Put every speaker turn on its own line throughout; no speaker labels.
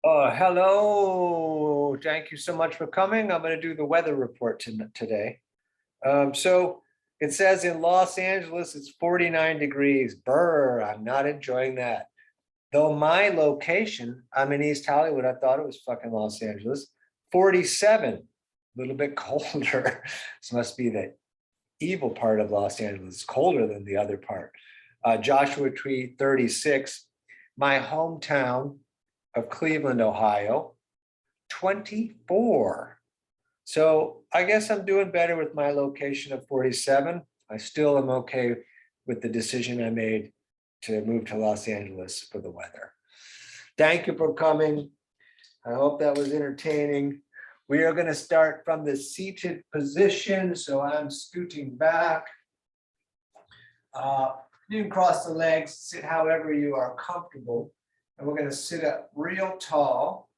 Hello. Thank you so much for coming. I'm going to do the weather report today. So it says in Los Angeles, it's 49 degrees. Brr, I'm not enjoying that. Though my location, I'm in East Hollywood. I thought it was fucking Los Angeles. 47, a little bit colder. This must be the evil part of Los Angeles. It's colder than the other part. Joshua Tree, 36. My hometown of Cleveland, Ohio, 24. So I guess I'm doing better with my location of 47. I still am okay with the decision I made to move to Los Angeles for the weather. Thank you for coming. I hope that was entertaining. We are going to start from the seated position. So I'm scooting back. You can cross the legs, sit however you are comfortable. And we're going to sit up real tall.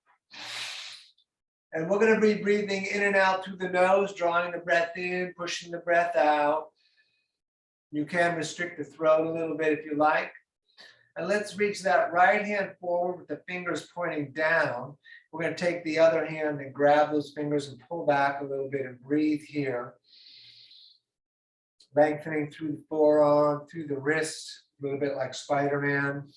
And we're going to be breathing in and out through the nose, drawing the breath in, pushing the breath out. You can restrict the throat a little bit if you like. And let's reach that right hand forward with the fingers pointing down. We're going to take the other hand and grab those fingers and pull back a little bit and breathe here. Lengthening through the forearm, through the wrist, a little bit like Spider-Man.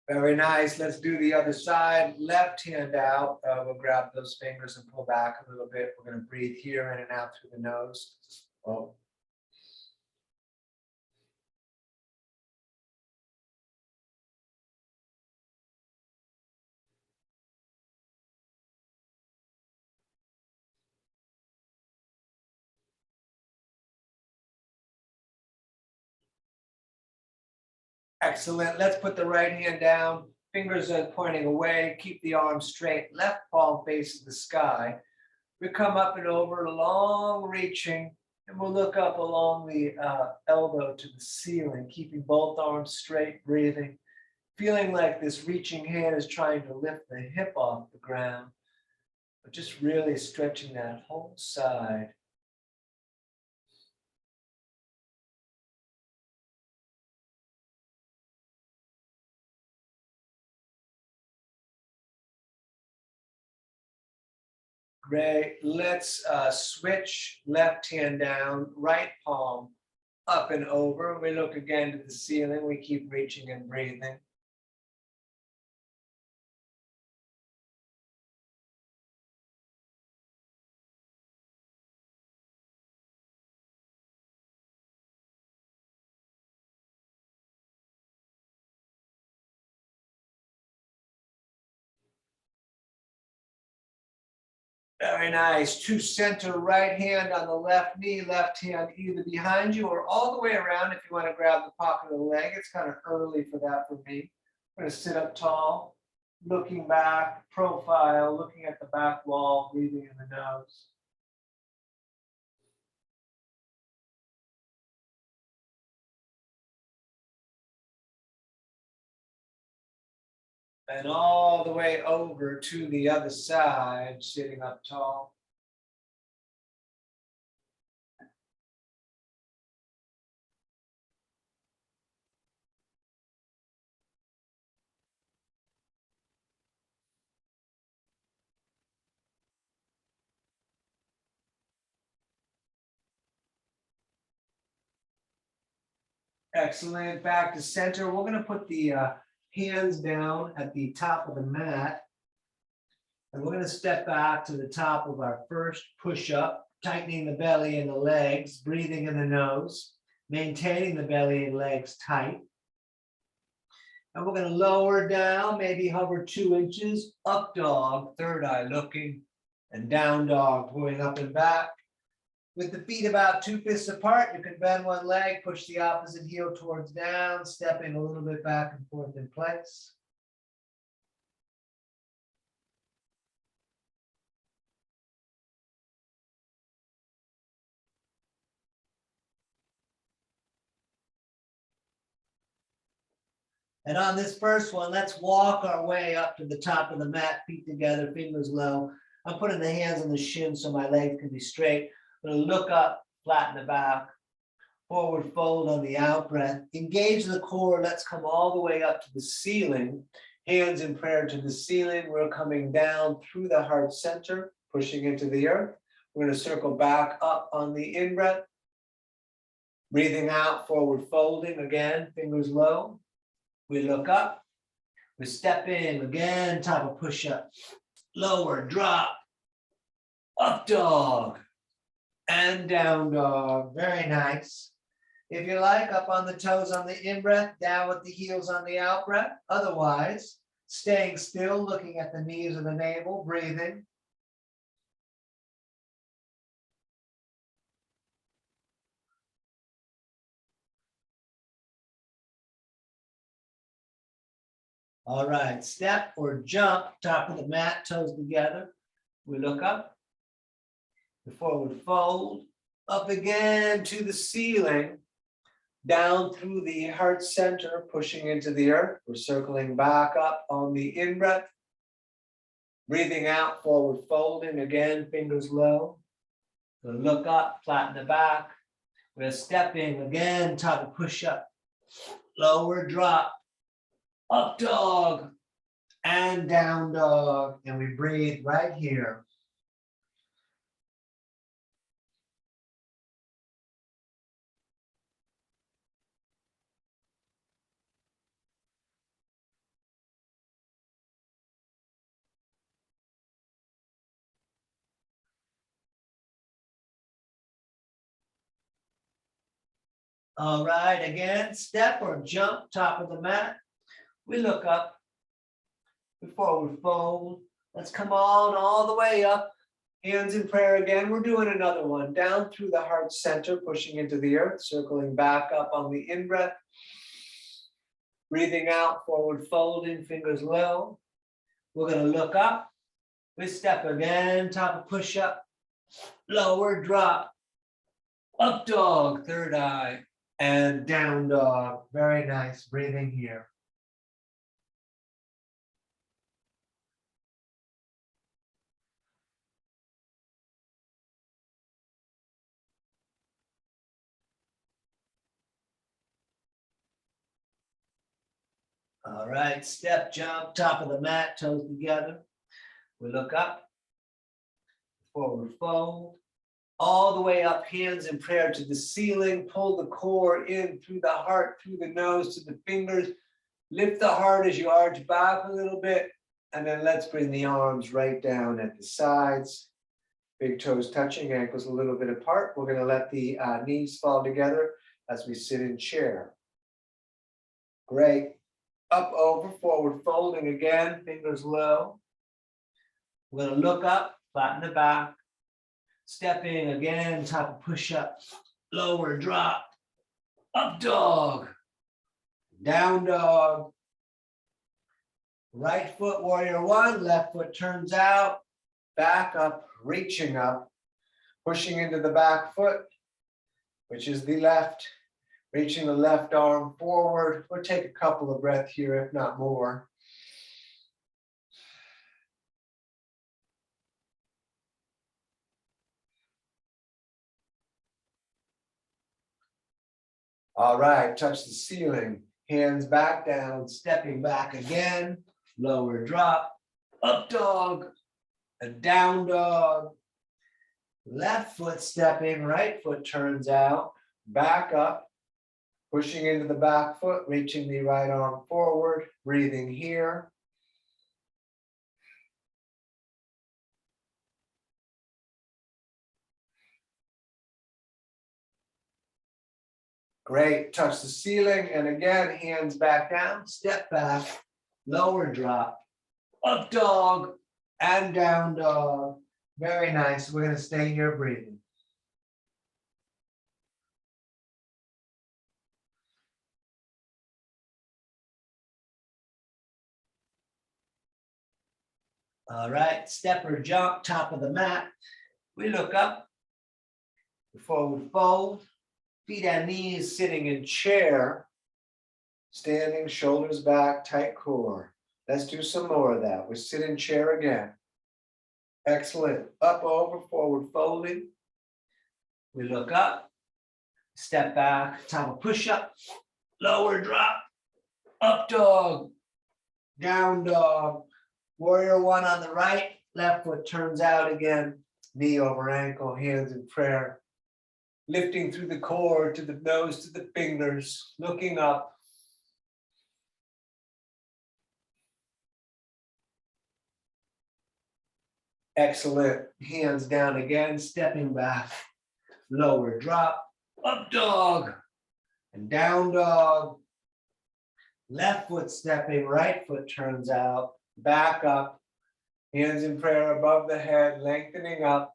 Very nice. Let's do the other side. Left hand out. We'll grab those fingers and pull back a little bit. We're going to breathe here in and out through the nose. Oh. Excellent. Let's put the right hand down. Fingers are pointing away. Keep the arms straight. Left palm faces the sky. We come up and over, long reaching, and we'll look up along the elbow to the ceiling, keeping both arms straight, breathing, feeling like this reaching hand is trying to lift the hip off the ground, but just really stretching that whole side. Great. Let's switch left hand down, right palm up and over. We look again to the ceiling. We keep reaching and breathing. Very nice. To center, right hand on the left knee, left hand either behind you or all the way around if you want to grab the pocket of the leg. It's kind of early for that for me. I'm going to sit up tall, looking back, profile, looking at the back wall, breathing in the nose. And all the way over to the other side, sitting up tall. Excellent. Back to center. We're going to put the hands down at the top of the mat. And we're going to step back to the top of our first push-up, tightening the belly and the legs, breathing in the nose, maintaining the belly and legs tight. And we're going to lower down, maybe hover 2 inches, up dog, third eye looking, and down dog, pulling up and back. With the feet about 2 fists apart, you can bend one leg, push the opposite heel towards down, stepping a little bit back and forth in place. And on this first one, let's walk our way up to the top of the mat, feet together, fingers low. I'm putting the hands on the shins so my legs can be straight. We're gonna look up, flatten the back, forward fold on the out breath, engage the core. Let's come all the way up to the ceiling. Hands in prayer to the ceiling. We're coming down through the heart center, pushing into the earth. We're going to circle back up on the in breath. Breathing out, forward folding again, fingers low. We look up. We step in again, top of push up. Lower, drop. Up dog. And down dog. Very nice. If you like, up on the toes on the in breath, down with the heels on the out breath. Otherwise, staying still, looking at the knees and the navel, breathing. All right, step or jump, top of the mat, toes together. We look up, the forward fold, up again to the ceiling. Down through the heart center, pushing into the earth. We're circling back up on the in breath. Breathing out, forward folding again, fingers low. We'll look up, flatten the back. We're stepping again, top of push up. Lower drop, up dog, and down dog. And we breathe right here. All right, again, step or jump, top of the mat. We look up, we forward fold. Let's come on all the way up. Hands in prayer again. We're doing another one. Down through the heart center, pushing into the earth, circling back up on the in breath. Breathing out, forward folding, fingers low. We're going to look up. We step again, top of push up. Lower drop. Up dog, third eye. And down dog. Very nice. Breathing here. All right, step, jump, top of the mat, toes together. We look up, forward fold, all the way up, hands in prayer to the ceiling. Pull the core in through the heart, through the nose to the fingers. Lift the heart as you arch back a little bit. And then let's bring the arms right down at the sides. Big toes touching, ankles a little bit apart. We're going to let the knees fall together as we sit in chair. Great. Up, over, forward, folding again, fingers low. We're going to look up, flatten the back. Stepping again, top of push up, lower drop, up dog, down dog. Right foot, warrior one, left foot turns out, back up, reaching up, pushing into the back foot, which is the left, reaching the left arm forward. We'll take a couple of breaths here, if not more. All right, touch the ceiling, hands back down, stepping back again, lower drop, up dog, a down dog, left foot stepping, right foot turns out, back up, pushing into the back foot, reaching the right arm forward, breathing here. Great, touch the ceiling, and again, hands back down, step back, lower drop, up dog, and down dog. Very nice, we're gonna stay here breathing. All right, step or jump, top of the mat. We look up, forward fold, feet and knees sitting in chair, standing, shoulders back, tight core. Let's do some more of that. We sit in chair again. Excellent. Up, over, forward folding. We look up, step back, top of push-up, lower drop, up dog, down dog, warrior one on the right, left foot turns out again, knee over ankle, hands in prayer, lifting through the core to the nose to the fingers, looking up. Excellent. Hands down again, stepping back, lower drop, up dog, and down dog. Left foot stepping, right foot turns out, back up, hands in prayer above the head, lengthening up.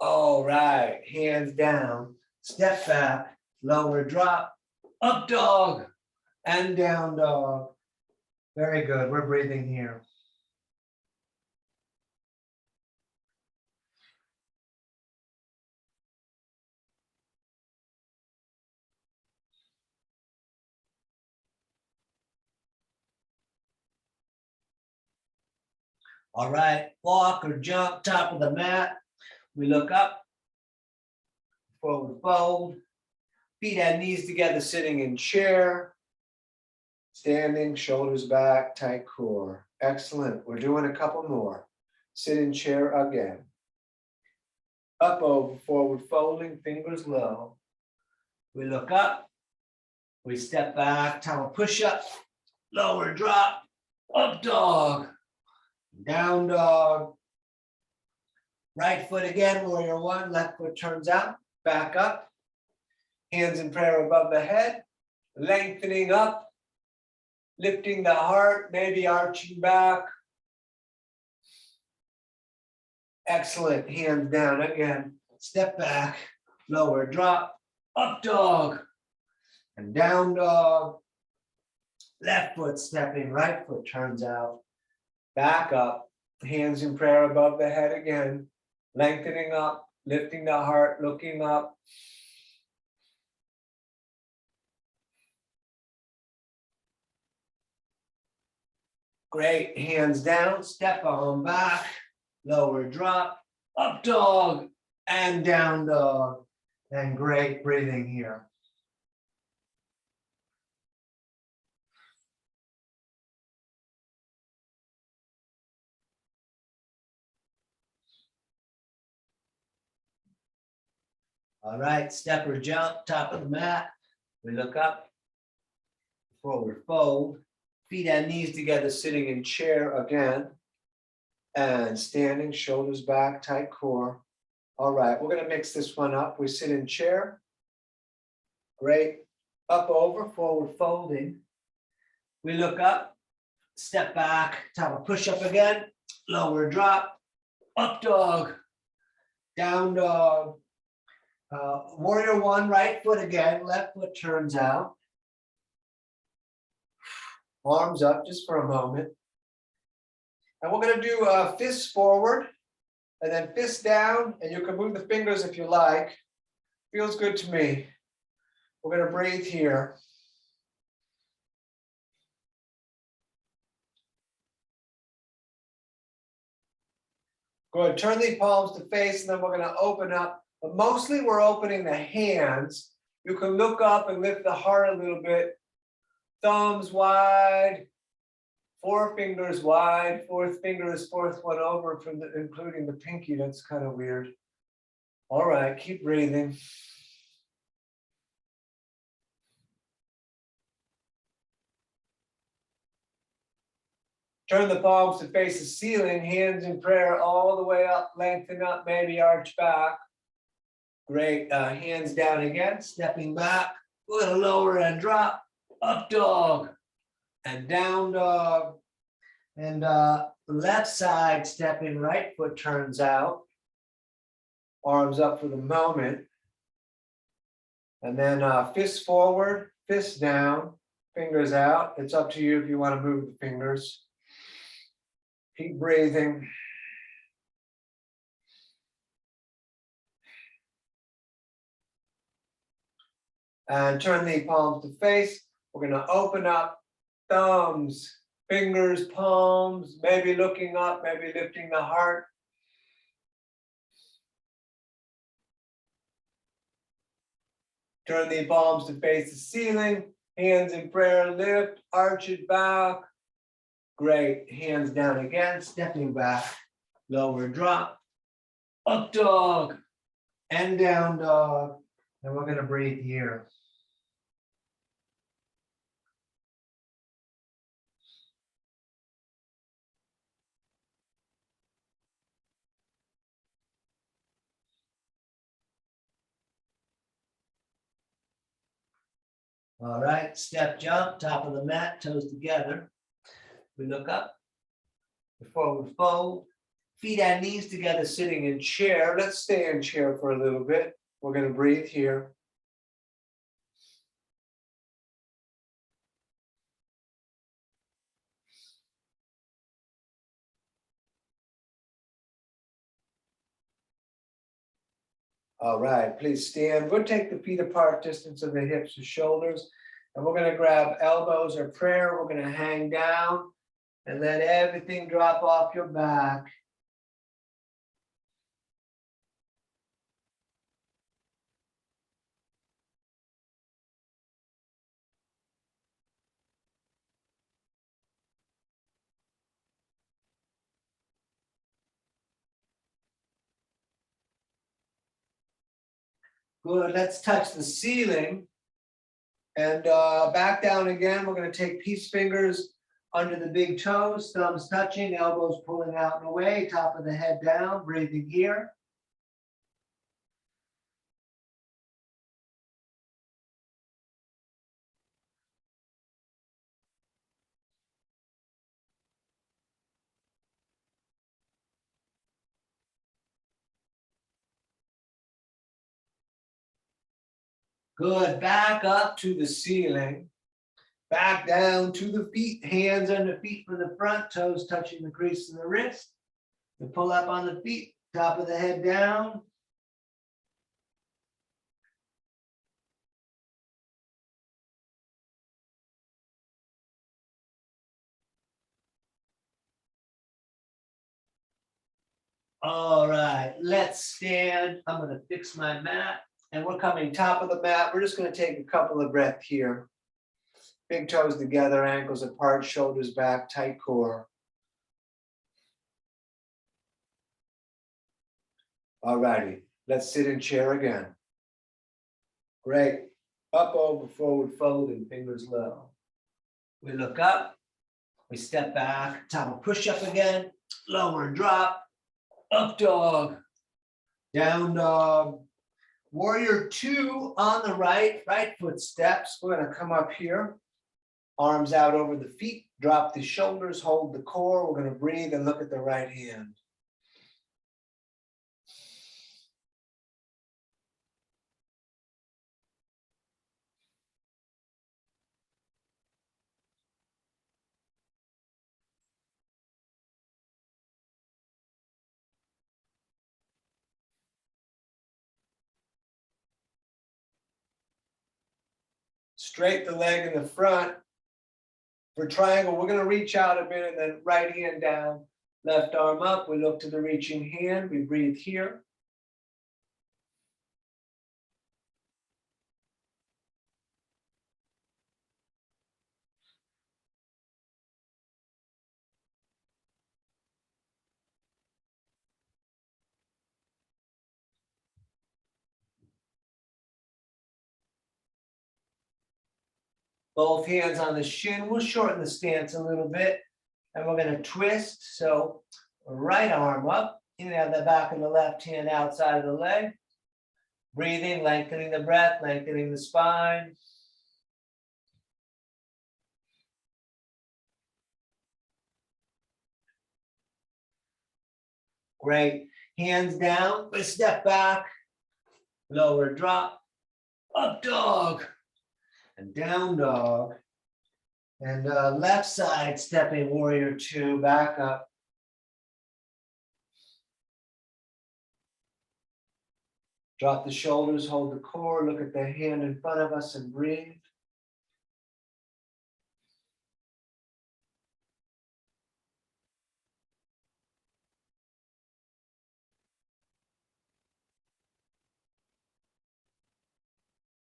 All right, hands down, step back, lower drop, up dog, and down dog. Very good, we're breathing here. All right, walk or jump, top of the mat. We look up, forward fold, feet and knees together, sitting in chair. Standing, shoulders back, tight core. Excellent. We're doing a couple more. Sit in chair again. Up over, forward folding, fingers low. We look up. We step back, top of push-up, lower drop, up dog, down dog. Right foot again, warrior one, left foot turns out, back up. Hands in prayer above the head, lengthening up. Lifting the heart, maybe arching back. Excellent, hands down again. Step back, lower drop, up dog, and down dog. Left foot stepping, right foot turns out. Back up, hands in prayer above the head again. Lengthening up, lifting the heart, looking up. Great, hands down, step on back, lower drop, up dog, and down dog. And great breathing here. All right, step or jump, top of the mat. We look up, forward fold, feet and knees together, sitting in chair again. And standing, shoulders back, tight core. All right, we're gonna mix this one up. We sit in chair. Great. Up over, forward folding. We look up, step back, top of push up again, lower drop, up dog, down dog. Warrior one, right foot again, left foot turns out. Arms up just for a moment. And we're gonna do fists forward and then fists down, and you can move the fingers if you like. Feels good to me. We're gonna breathe here. Go ahead, turn the palms to face, and then we're gonna open up. But mostly we're opening the hands. You can look up and lift the heart a little bit. Thumbs wide, four fingers wide, fourth finger is fourth one over from the, including the pinky. That's kind of weird. All right, keep breathing. Turn the palms to face the ceiling, hands in prayer all the way up, lengthen up, maybe arch back. Great, hands down again, stepping back, a little lower and drop, up dog, and down dog. And left side stepping, right foot turns out. Arms up for the moment. And then fists forward, fists down, fingers out. It's up to you if you want to move the fingers. Keep breathing. And turn the palms to face. We're going to open up, thumbs, fingers, palms, maybe looking up, maybe lifting the heart. Turn the palms to face the ceiling, hands in prayer, lift, arch it back. Great, hands down again, stepping back, lower drop, up dog, and down dog. And we're gonna breathe here. All right, step jump, top of the mat, toes together. We look up, forward fold, feet and knees together, sitting in chair. Let's stay in chair for a little bit. We're gonna breathe here. All right, please stand. We'll take the feet apart, distance of the hips to shoulders. And we're gonna grab elbows or prayer. We're gonna hang down and let everything drop off your back. Good, let's touch the ceiling. And back down again. We're gonna take peace fingers under the big toes, thumbs touching, elbows pulling out and away, top of the head down, breathing here. Good, back up to the ceiling. Back down to the feet, hands on the feet for the front, toes touching the crease of the wrist. And pull up on the feet, top of the head down. All right, let's stand. I'm gonna fix my mat and we're coming top of the mat. We're just gonna take a couple of breaths here. Big toes together, ankles apart, shoulders back, tight core. All righty, let's sit in chair again. Great. Up, over, forward, fold, and fingers low. We look up, we step back, top of push up again, lower drop, up dog, down dog. Warrior two on the right, right foot steps. We're gonna come up here, arms out over the feet, drop the shoulders, hold the core. We're gonna breathe and look at the right hand. Straight the leg in the front. For triangle, we're going to reach out a bit and then right hand down, left arm up. We look to the reaching hand. We breathe here. Both hands on the shin. We'll shorten the stance a little bit and we're going to twist. So right arm up, inhale the back of the left hand outside of the leg. Breathing, lengthening the breath, lengthening the spine. Great. Hands down, we step back, lower drop, up dog, and down dog. And left side stepping warrior two, back up. Drop the shoulders, hold the core, look at the hand in front of us and breathe.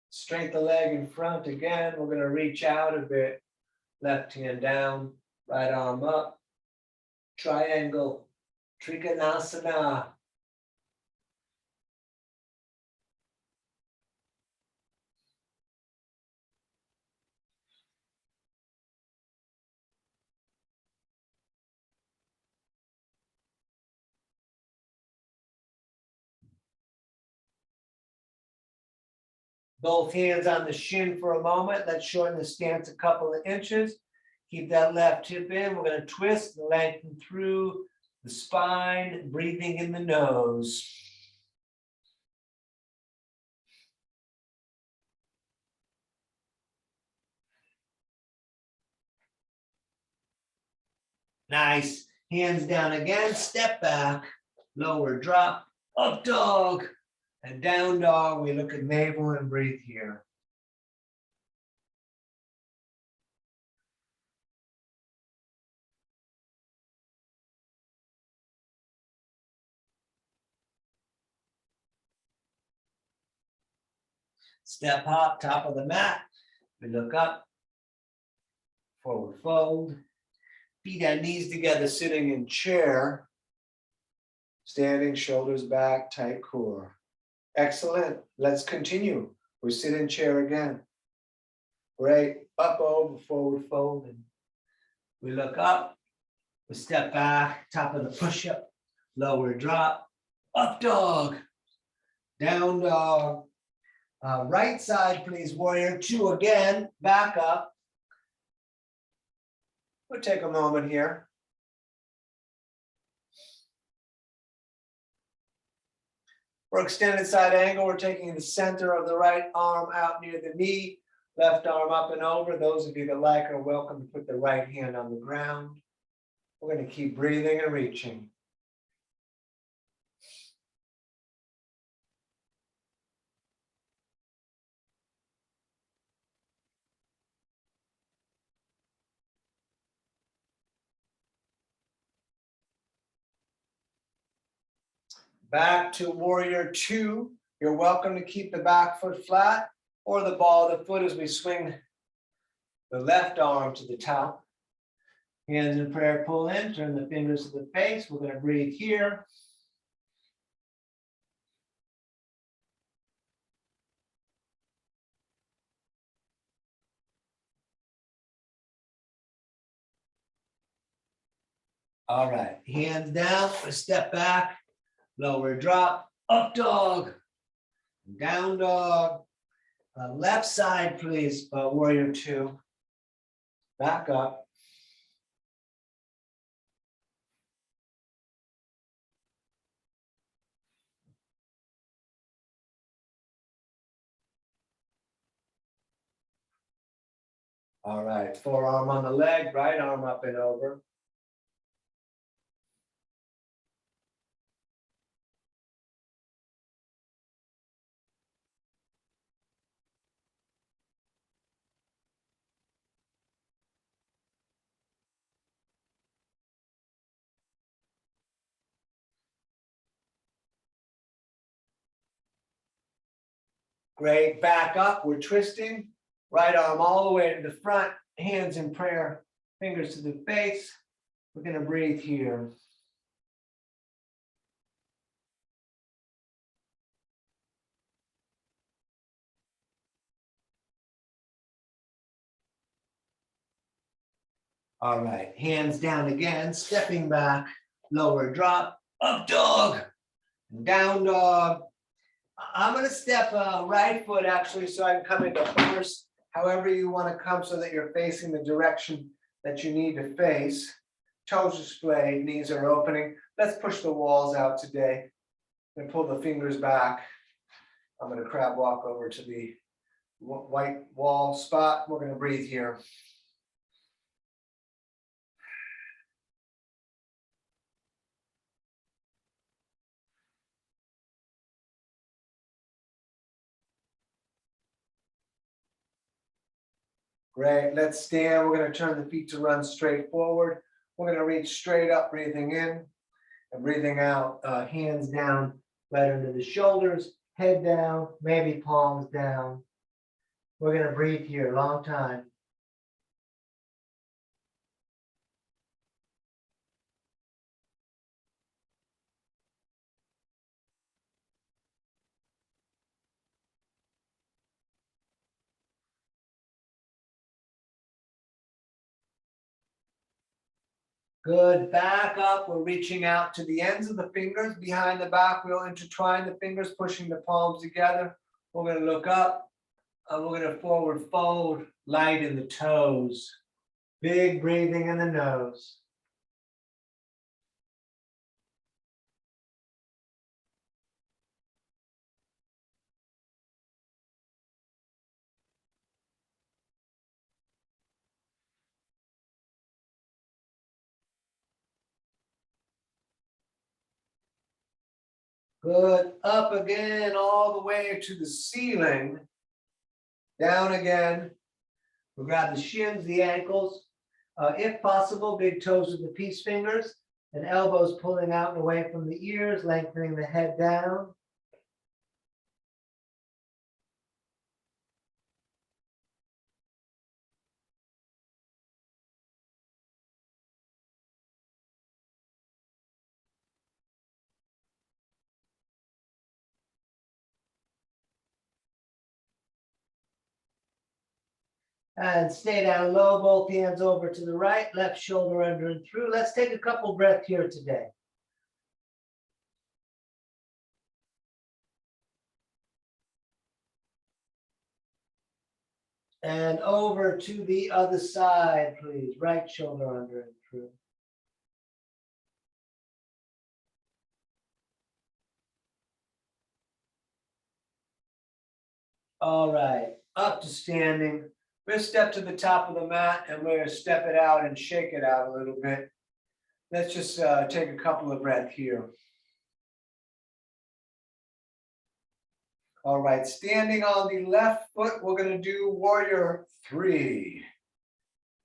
Straighten the leg in front again. We're going to reach out a bit. Left hand down, right arm up. Triangle, Trikonasana. Both hands on the shin for a moment. Let's shorten the stance a couple of inches. Keep that left hip in. We're going to twist and lengthen through the spine, breathing in the nose. Nice. Hands down again. Step back. Lower drop. Up dog. And down dog. We look at navel and breathe here. Step hop, top of the mat. We look up. Forward fold. Feet and knees together, sitting in chair. Standing, shoulders back, tight core. Excellent. Let's continue. We're sitting chair again. Great. Up, over, forward fold. And we look up. We step back, top of the push-up. Lower drop. Up dog. Down dog. Right side, please, warrior two again. Back up. We'll take a moment here. For extended side angle, we're taking the center of the right arm out near the knee, left arm up and over. Those of you that like are welcome to put the right hand on the ground. We're going to keep breathing and reaching. Back to warrior two. You're welcome to keep the back foot flat or the ball of the foot as we swing the left arm to the top. Hands in prayer, pull in, turn the fingers to the face. We're going to breathe here. All right, hands down, step back, lower drop, up dog, down dog. Left side, please, warrior two. Back up. All right, forearm on the leg, right arm up and over. Great, back up, we're twisting. Right arm all the way to the front, hands in prayer, fingers to the face. We're going to breathe here. All right, hands down again, stepping back, lower drop, up dog, down dog. I'm going to step right foot actually so I can come into horse, however you want to come so that you're facing the direction that you need to face. Toes displayed, knees are opening. Let's push the walls out today and pull the fingers back. I'm going to crab walk over to the white wall spot. We're going to breathe here. Great, let's stand. We're gonna turn the feet to run straight forward. We're gonna reach straight up, breathing in and breathing out, hands down, right under the shoulders, head down, maybe palms down. We're gonna breathe here a long time. Good, back up. We're reaching out to the ends of the fingers behind the back. We'll intertwine the fingers, pushing the palms together. We're gonna look up and we're gonna forward fold, light in the toes. Big breathing in the nose. Good, up again, all the way to the ceiling. Down again. We'll grab the shins, the ankles. If possible, big toes with the peace fingers and elbows pulling out and away from the ears, lengthening the head down. And stay down low, both hands over to the right, left shoulder under and through. Let's take a couple breaths here today. And over to the other side, please. Right shoulder under and through. All right, up to standing. We're gonna step to the top of the mat and we're gonna step it out and shake it out a little bit. Let's just take a couple of breaths here. All right, standing on the left foot, we're gonna do warrior 3.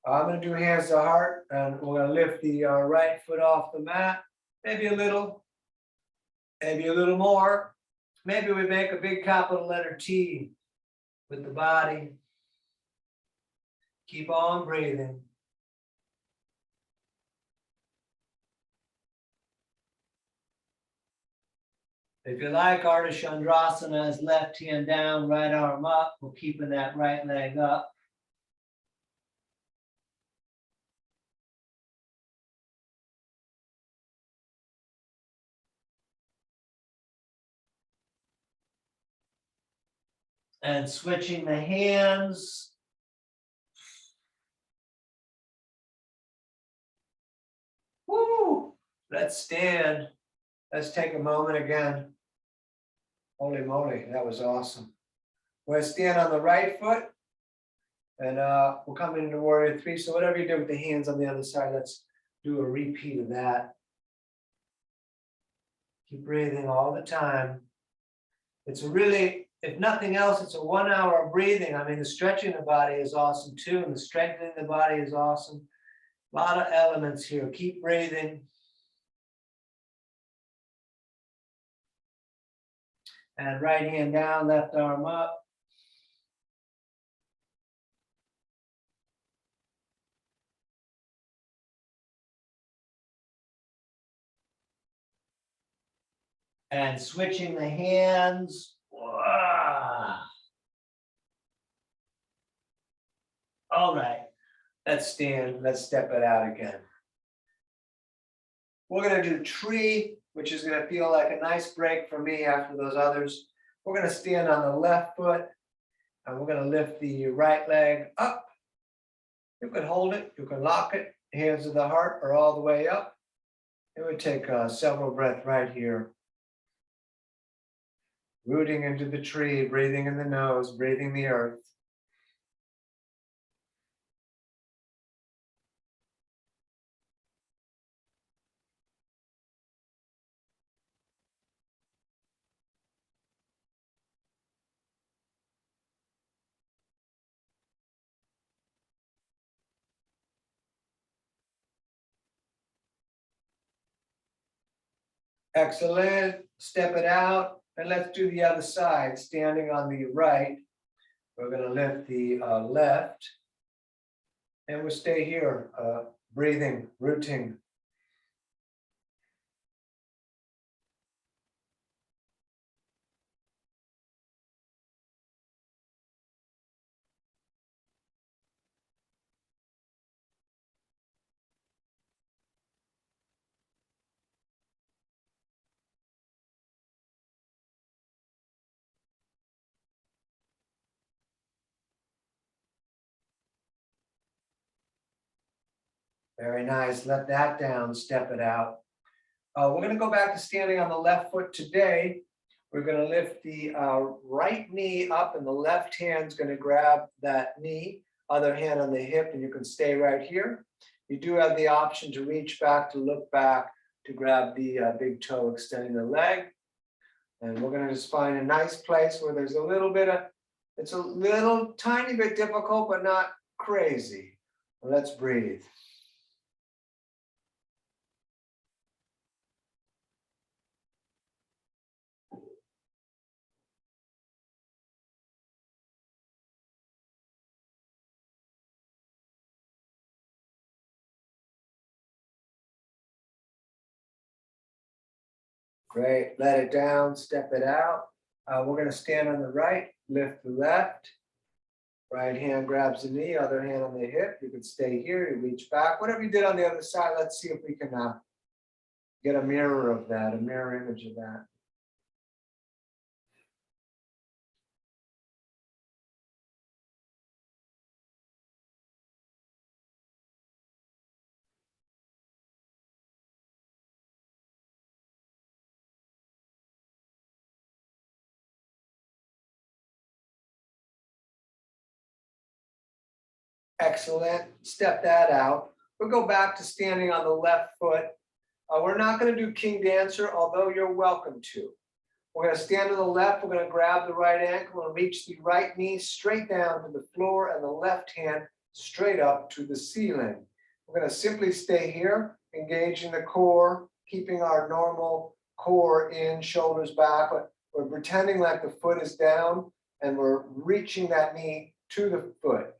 I'm gonna do hands to heart and we're gonna lift the right foot off the mat. Maybe a little more. Maybe we make a big capital letter T with the body. Keep on breathing. If you like, Ardha Chandrasana is left hand down, right arm up. We're keeping that right leg up. And switching the hands. Woo! Let's stand. Let's take a moment again. Holy moly, that was awesome. We're gonna stand on the right foot and we'll come into warrior 3. So whatever you do with the hands on the other side, let's do a repeat of that. Keep breathing all the time. It's really, if nothing else, it's a 1 hour of breathing. I mean, the stretching the body is awesome too, and the strengthening the body is awesome. A lot of elements here. Keep breathing. And right hand down, left arm up. And switching the hands. Wow. All right, let's stand, let's step it out again. We're gonna do tree, which is gonna feel like a nice break for me after those others. We're gonna stand on the left foot and we're gonna lift the right leg up. You can hold it, you can lock it, hands to the heart or all the way up. It would take several breaths right here. Rooting into the tree, breathing in the nose, breathing the earth. Excellent. Step it out. And let's do the other side. Standing on the right, we're going to lift the left. And we'll stay here, breathing, rooting. Very nice. Let that down. Step it out. We're going to go back to standing on the left foot today. We're going to lift the right knee up and the left hand's going to grab that knee, other hand on the hip, and you can stay right here. You do have the option to reach back, to look back, to grab the big toe, extending the leg. And we're going to just find a nice place where there's a little bit of, it's a little tiny bit difficult, but not crazy. Let's breathe. Great, let it down, step it out. We're gonna stand on the right, lift the left. Right hand grabs the knee, other hand on the hip. You can stay here, you reach back. Whatever you did on the other side, let's see if we can get a mirror of that, a mirror image of that. Excellent, step that out. We'll go back to standing on the left foot. We're not gonna do King Dancer, although you're welcome to. We're gonna stand to the left, we're gonna grab the right ankle and reach the right knee straight down to the floor and the left hand straight up to the ceiling. We're gonna simply stay here, engaging the core, keeping our normal core in, shoulders back, but we're pretending like the foot is down and we're reaching that knee to the foot.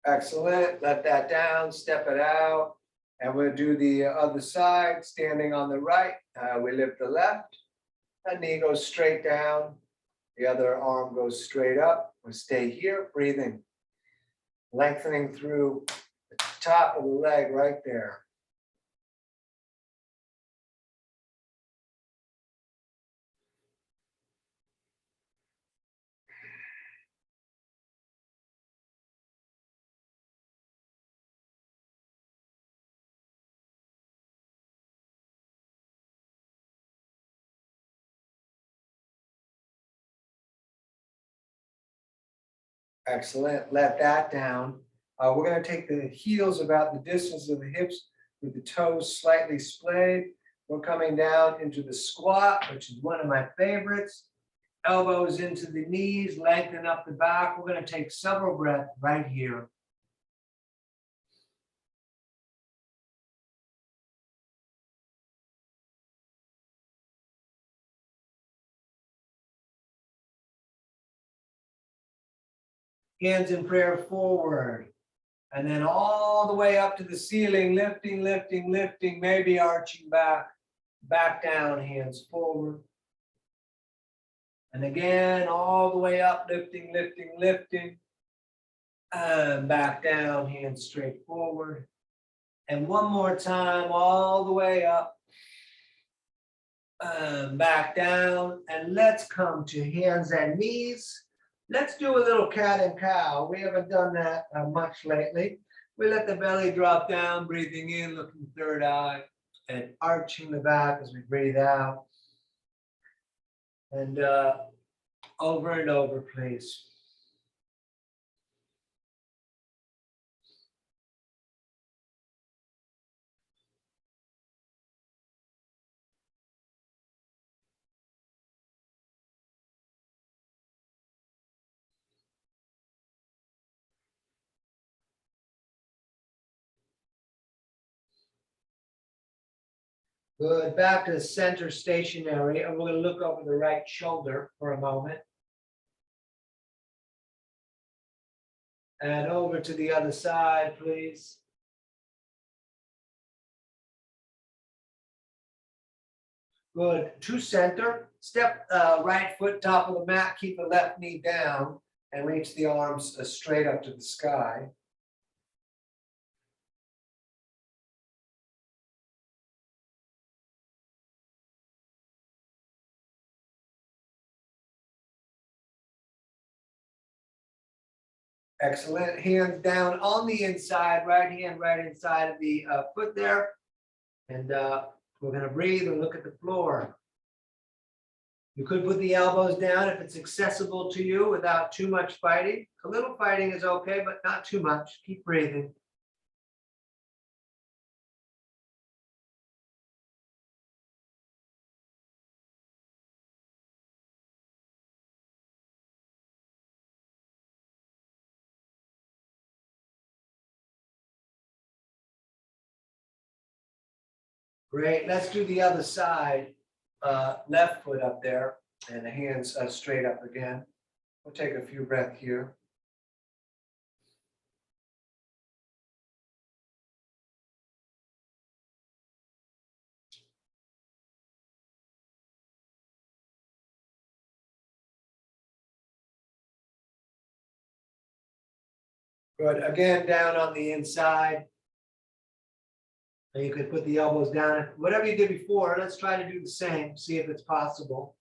Excellent, let that down, step it out. And we'll do the other side, standing on the right. We lift the left, that knee goes straight down. The other arm goes straight up. We stay here, breathing, lengthening through the top of the leg right there. Excellent, let that down. We're gonna take the heels about the distance of the hips with the toes slightly splayed. We're coming down into the squat, which is one of my favorites. Elbows into the knees, lengthen up the back. We're gonna take several breaths right here. Hands in prayer forward. And then all the way up to the ceiling, lifting, lifting, lifting, maybe arching back, back down, hands forward. And again, all the way up, lifting, lifting, lifting. And back down, hands straight forward. And one more time, all the way up. Back down. And let's come to hands and knees. Let's do a little cat and cow. We haven't done that much lately. We let the belly drop down, breathing in, looking third eye, and arching the back as we breathe out. And over and over, please. Good, back to center stationary, and we're gonna look over the right shoulder for a moment. And over to the other side, please. Good, to center, step right foot top of the mat, keep the left knee down and reach the arms straight up to the sky. Excellent, hands down on the inside, right hand right inside of the foot there. And we're gonna breathe and look at the floor. You could put the elbows down if it's accessible to you without too much fighting. A little fighting is okay, but not too much. Keep breathing. Great, let's do the other side. Left foot up there and the hands straight up again. We'll take a few breaths here. Good, again, down on the inside. And you could put the elbows down. Whatever you did before, let's try to do the same, see if it's possible.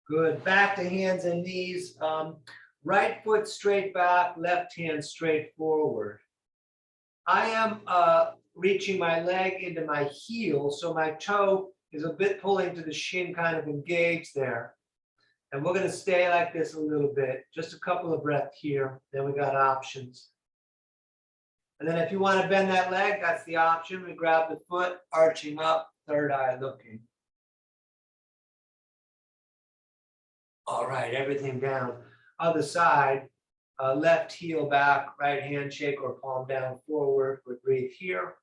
Good, back to hands and knees. Right foot straight back, left hand straight forward. I am reaching my leg into my heel, so my toe is a bit pulling to the shin, kind of engaged there. And we're gonna stay like this a little bit, just a couple of breaths here, then we got options. And then if you wanna bend that leg, that's the option. We grab the foot, arching up, third eye looking. All right, everything down. Other side, left heel back, right handshake or palm down forward. We breathe here.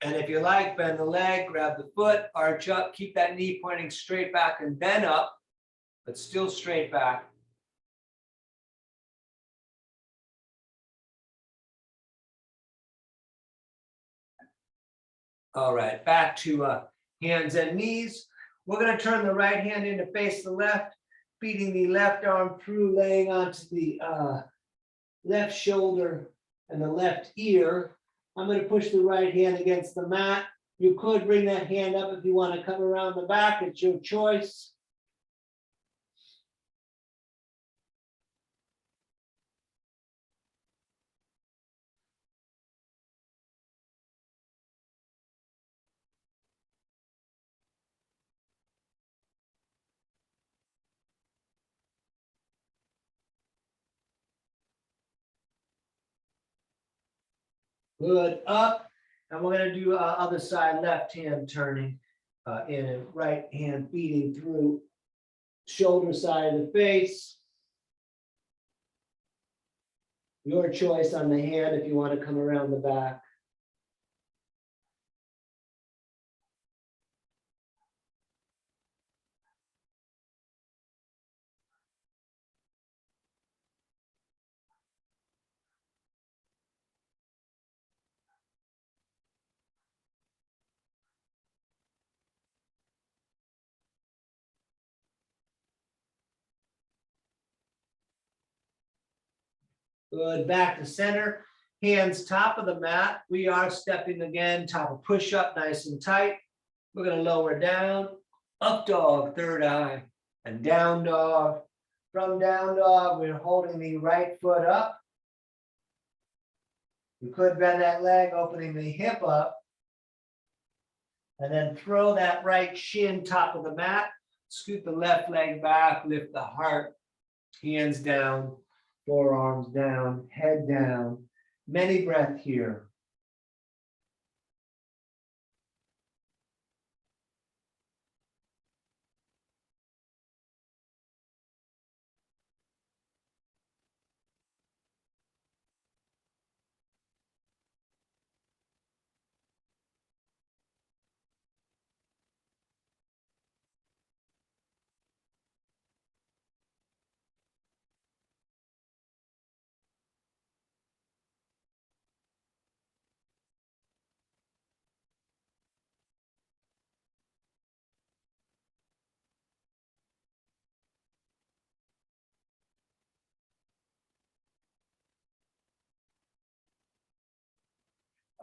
And if you like, bend the leg, grab the foot, arch up, keep that knee pointing straight back and then up, but still straight back. All right, back to hands and knees. We're gonna turn the right hand in to face the left, feeding the left arm through, laying onto the left shoulder and the left ear. I'm gonna push the right hand against the mat. You could bring that hand up if you wanna come around the back, it's your choice. Good, up. And we're gonna do other side, left hand turning in and right hand feeding through shoulder side of the face. Your choice on the hand if you want to come around the back. Good, back to center, hands top of the mat. We are stepping again, top of push-up, nice and tight. We're gonna lower down, up dog, third eye, and down dog. From down dog, we're holding the right foot up. You could bend that leg, opening the hip up. And then throw that right shin top of the mat. Scoot the left leg back, lift the heart, hands down, forearms down, head down. Many breaths here.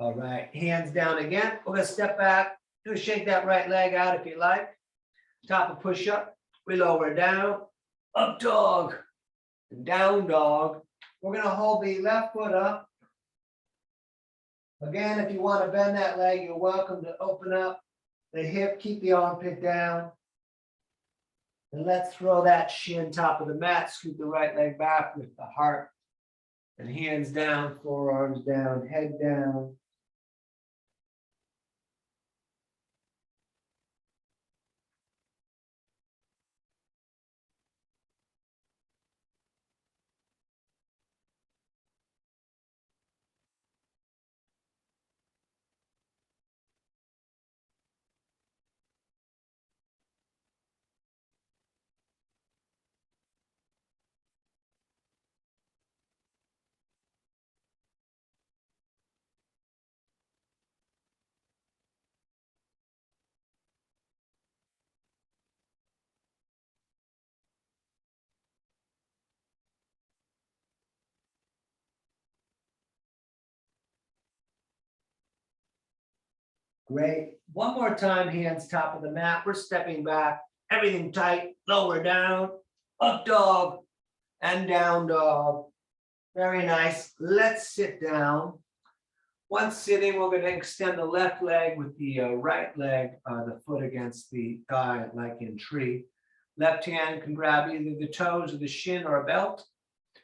All right, hands down again. We're gonna step back. Do shake that right leg out if you like. Top of push-up. We lower down. Up dog. Down dog. We're gonna hold the left foot up. Again, if you want to bend that leg, you're welcome to open up the hip, keep the armpit down. And let's throw that shin top of the mat, scoot the right leg back with the heart. And hands down, forearms down, head down. Great. One more time, hands top of the mat. We're stepping back, everything tight, lower down, up dog, and down dog. Very nice. Let's sit down. Once sitting, we're going to extend the left leg with the right leg, the foot against the thigh, like in tree. Left hand can grab either the toes or the shin or a belt.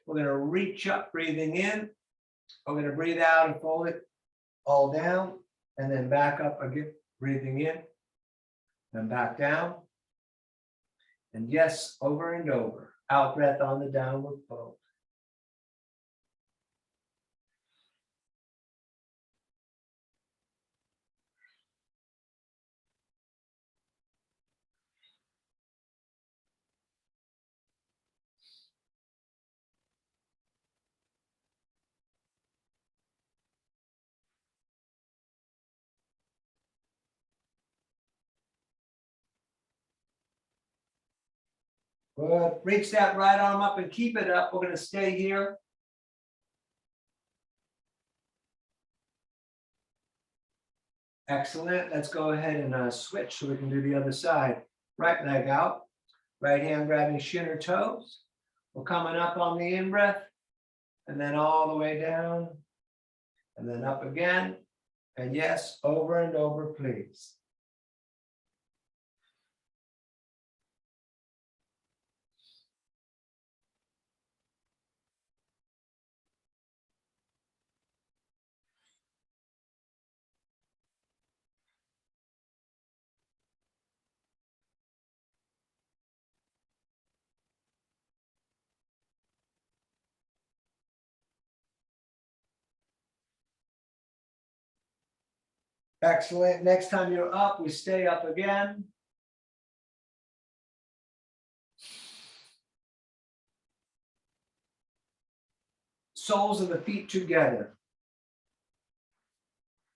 We're going to reach up, breathing in. We're going to breathe out and fold it all down, and then back up again, breathing in, and back down. And yes, over and over. Out breath on the downward fold. Good. Reach that right arm up and keep it up. We're going to stay here. Excellent. Let's go ahead and switch so we can do the other side. Right leg out. Right hand grabbing shin or toes. We're coming up on the in-breath. And then all the way down. And then up again. And yes, over and over, please. Excellent. Next time you're up, we stay up again. Soles of the feet together.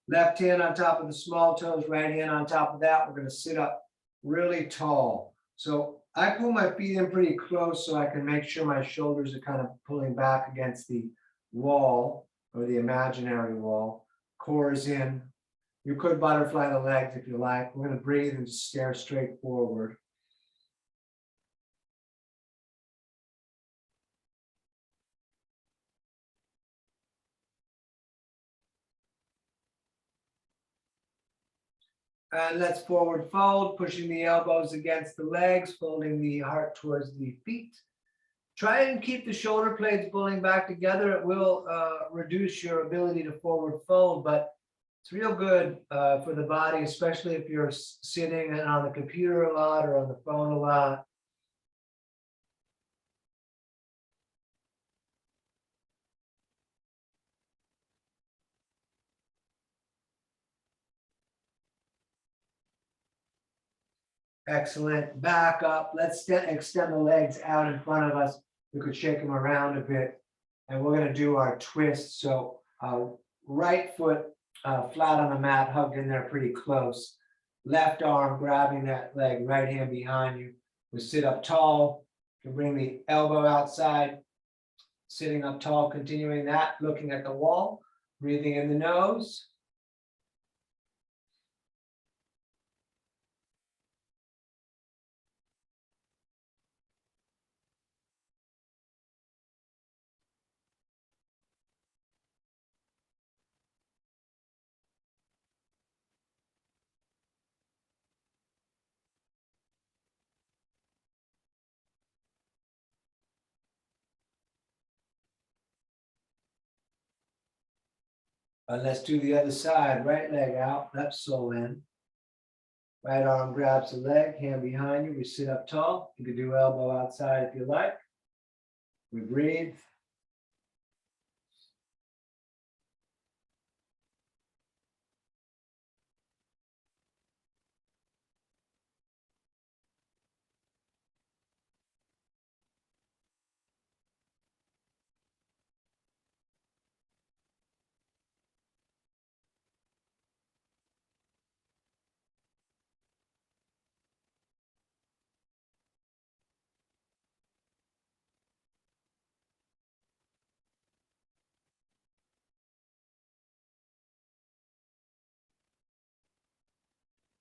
Left hand on top of the small toes, right hand on top of that. We're going to sit up really tall. So I pull my feet in pretty close so I can make sure my shoulders are kind of pulling back against the wall or the imaginary wall. Core is in. You could butterfly the legs if you like. We're going to breathe and just stare straight forward. And let's forward fold, pushing the elbows against the legs, folding the heart towards the feet. Try and keep the shoulder blades pulling back together. It will reduce your ability to forward fold, but it's real good for the body, especially if you're sitting on the computer a lot or on the phone a lot. Excellent. Back up. Let's extend the legs out in front of us. You could shake them around a bit. And we're going to do our twist. So right foot flat on the mat, hugged in there pretty close. Left arm grabbing that leg, right hand behind you. We sit up tall. You can bring the elbow outside. Sitting up tall, continuing that, looking at the wall, breathing in the nose. Let's do the other side. Right leg out, left sole in. Right arm grabs the leg, hand behind you. We sit up tall. You can do elbow outside if you like. We breathe.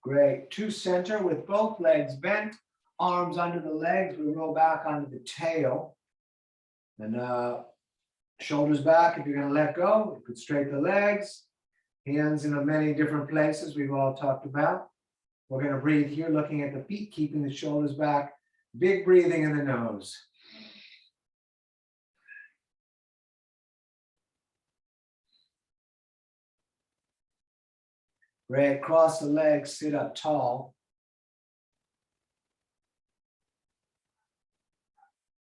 Great. To center with both legs bent, arms under the legs. We roll back onto the tail. And shoulders back. If you're going to let go, you could straighten the legs. Hands in many different places we've all talked about. We're going to breathe here, looking at the feet, keeping the shoulders back. Big breathing in the nose. Great. Cross the legs, sit up tall.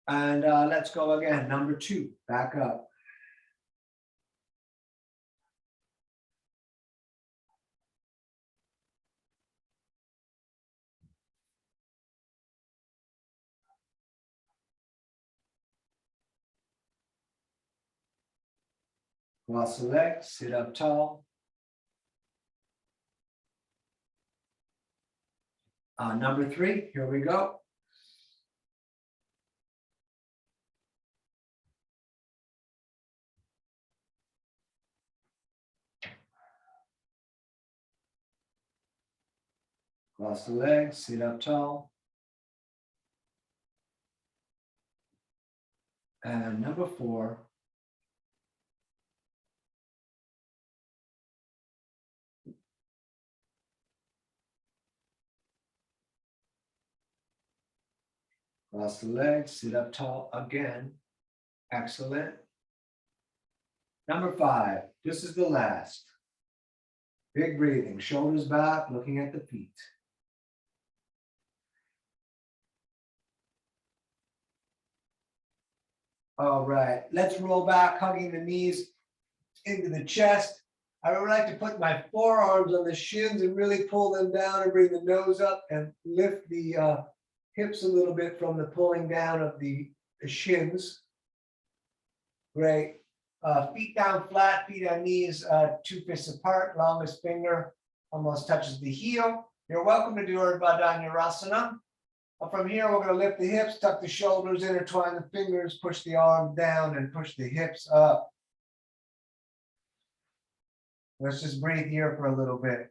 And let's go again. Number 2, back up. Cross the legs, sit up tall. Number 3, here we go. Cross the legs, sit up tall. And number 4. Cross the legs, sit up tall again. Excellent. Number 5, this is the last. Big breathing, shoulders back, looking at the feet. All right, let's roll back, hugging the knees into the chest. I would like to put my forearms on the shins and really pull them down and bring the nose up and lift the hips a little bit from the pulling down of the shins. Great. Feet down flat, feet on knees, 2 fists apart, longest finger almost touches the heel. You're welcome to do Urdhva Dhanurasana. From here, we're going to lift the hips, tuck the shoulders, intertwine the fingers, push the arm down and push the hips up. Let's just breathe here for a little bit.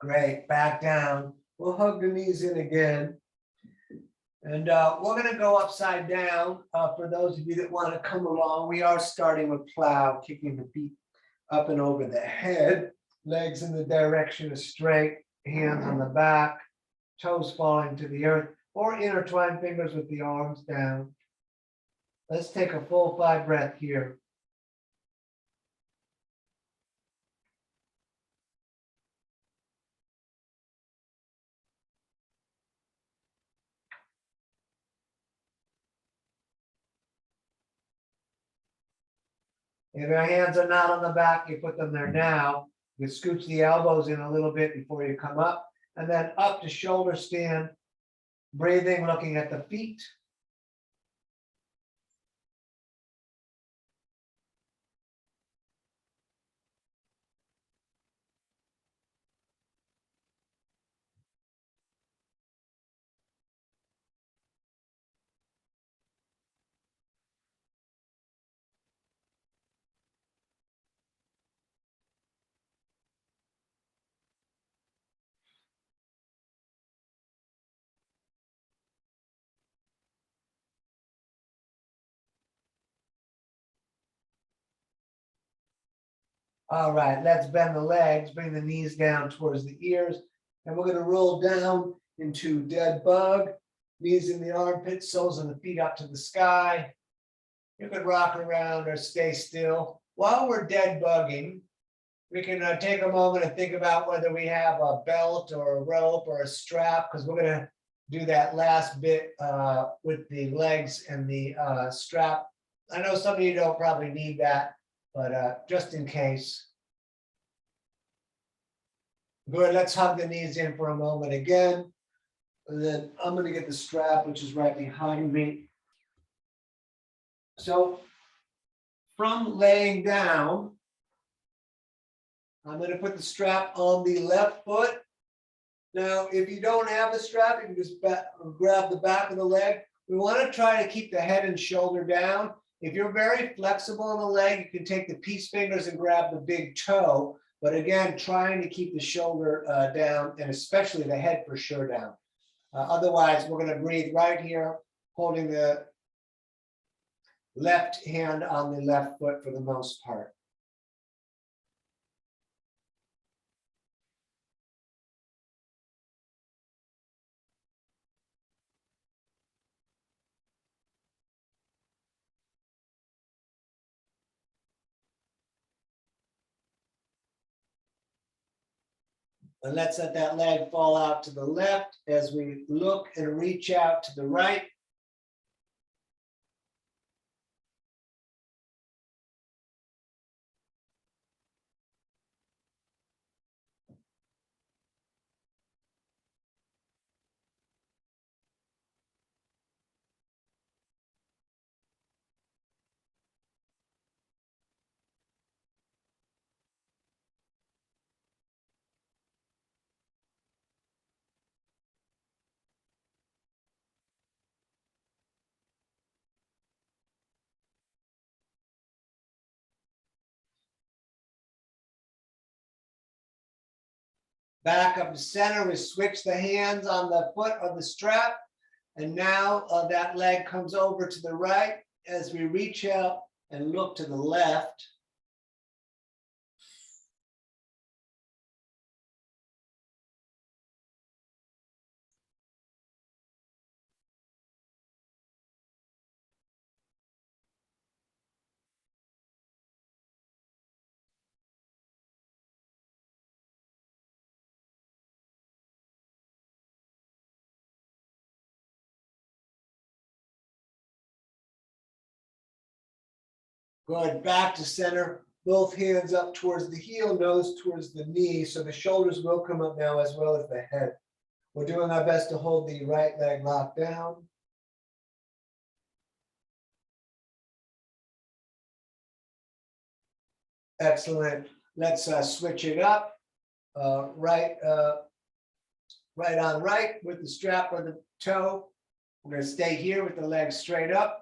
Great, back down. We'll hug the knees in again. And we're going to go upside down. For those of you that want to come along, we are starting with plow, kicking the feet up and over the head, legs in the direction of straight, hands on the back, toes falling to the earth, or intertwine fingers with the arms down. Let's take a full 5 breath here. If your hands are not on the back, you put them there now. You scooch the elbows in a little bit before you come up, and then up to shoulder stand, breathing, looking at the feet. All right, let's bend the legs, bring the knees down towards the ears, and we're going to roll down into dead bug, knees in the armpits, soles of the feet up to the sky. You could rock around or stay still. While we're dead bugging, we can take a moment and think about whether we have a belt or a rope or a strap, because we're going to do that last bit with the legs and the strap. I know some of you don't probably need that, but just in case. Good, let's hug the knees in for a moment again. And then I'm going to get the strap, which is right behind me. So from laying down, I'm going to put the strap on the left foot. Now, if you don't have a strap, you can just grab the back of the leg. We want to try to keep the head and shoulder down. If you're very flexible on the leg, you can take the peace fingers and grab the big toe. But again, trying to keep the shoulder down, and especially the head for sure down. Otherwise, we're going to breathe right here, holding the left hand on the left foot for the most part. And let's let that leg fall out to the left as we look and reach out to the right. Back up to center, we switch the hands on the foot or the strap. And now that leg comes over to the right as we reach out and look to the left. Good, back to center, both hands up towards the heel, nose towards the knee. So the shoulders will come up now as well as the head. We're doing our best to hold the right leg locked down. Excellent. Let's switch it up. Right on right with the strap or the toe. We're going to stay here with the legs straight up.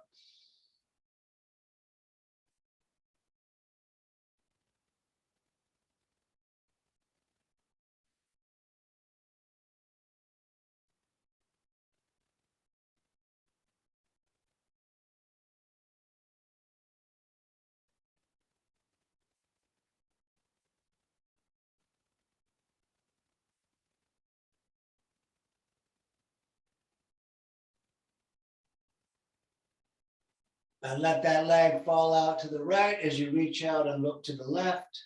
And let that leg fall out to the right as you reach out and look to the left.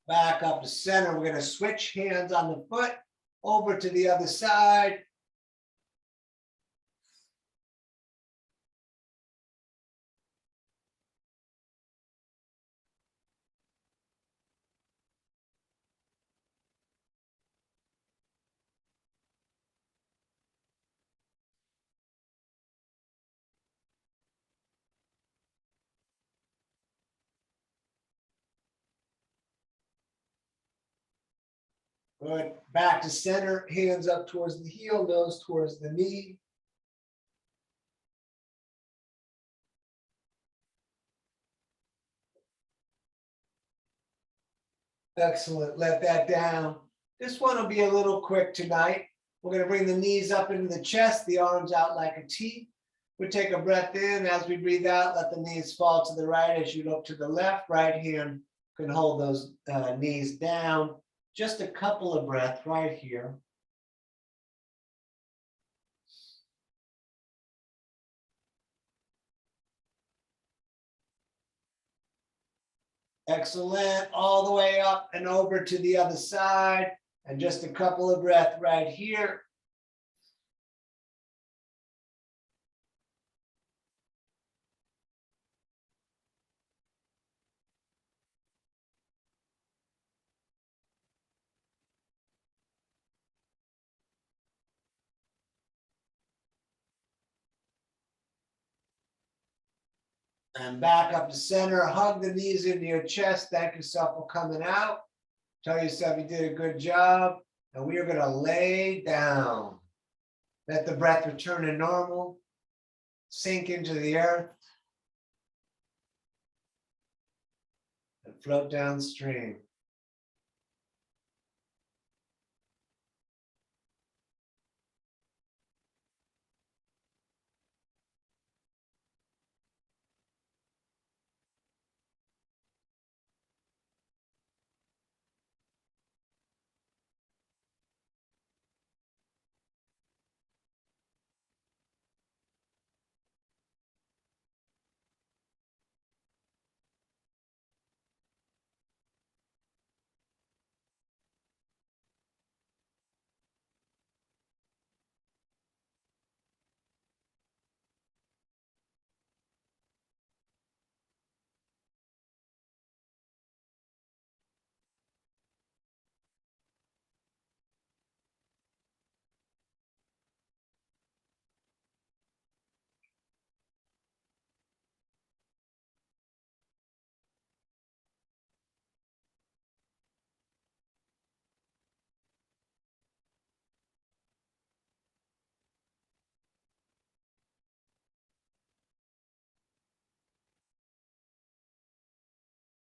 Back up to center. We're going to switch hands on the foot over to the other side. Good. Back to center. Hands up towards the heel, nose towards the knee. Excellent. Let that down. This one will be a little quick tonight. We're going to bring the knees up into the chest, the arms out like a T. We take a breath in. As we breathe out, let the knees fall to the right as you look to the left. Right hand can hold those knees down. Just a couple of breaths right here. Excellent. All the way up and over to the other side. And just a couple of breaths right here. And back up to center. Hug the knees into your chest. Thank yourself for coming out. Tell yourself you did a good job. And we are going to lay down. Let the breath return to normal. Sink into the earth. And float downstream.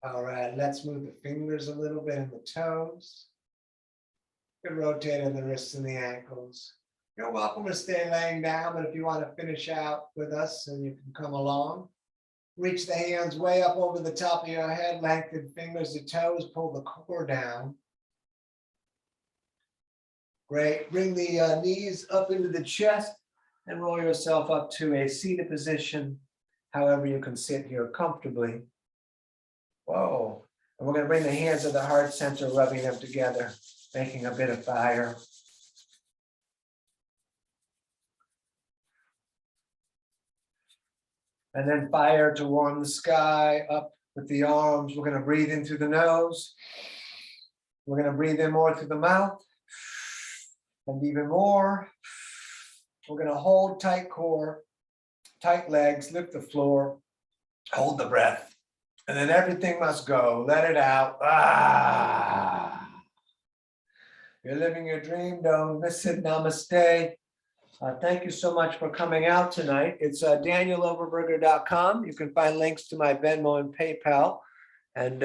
All right, let's move the fingers a little bit and the toes. Good rotate in the wrists and the ankles. You're welcome to stay laying down, but if you want to finish out with us, then you can come along. Reach the hands way up over the top of your head, lengthen fingers to toes, pull the core down. Great, bring the knees up into the chest and roll yourself up to a seated position, however you can sit here comfortably. Whoa, and we're going to bring the hands to the heart center, rubbing them together, making a bit of fire. And then fire to warm the sky up with the arms. We're going to breathe in through the nose. We're going to breathe in more through the mouth. And even more. We're going to hold tight core, tight legs, lift the floor, hold the breath. And then everything must go. Let it out. Ah. You're living your dream. Don't miss it. Namaste. Thank you so much for coming out tonight. It's danieloverberger.com. You can find links to my Venmo and PayPal. And